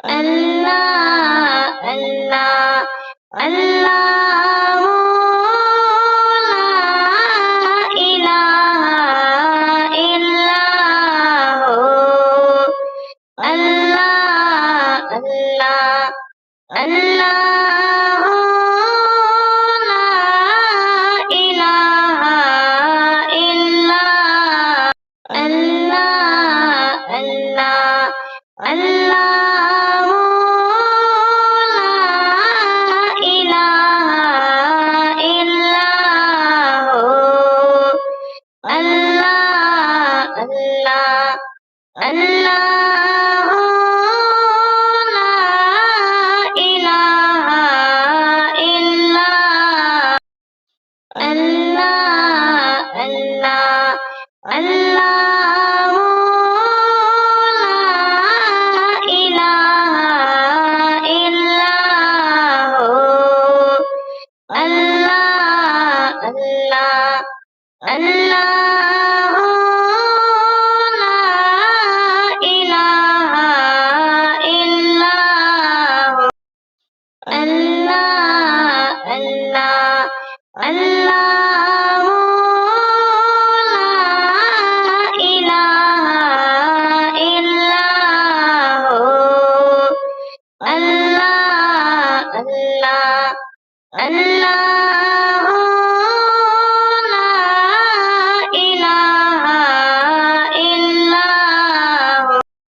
اللہ اللہ اللہ لا الہ الا ہو اللہ اللہ اللہ لا الہ الا اللہ اللہ اللہ لا الہ الا ہو اللہ اللہ اللہ لا الہ الا اللہ اللہ اللہ لا الہ الا ہو اللہ اللہ اللہ لا الہ الا ہو اللہ اللہ اللہ لا الہ الا ہو اللہ اللہ اللہ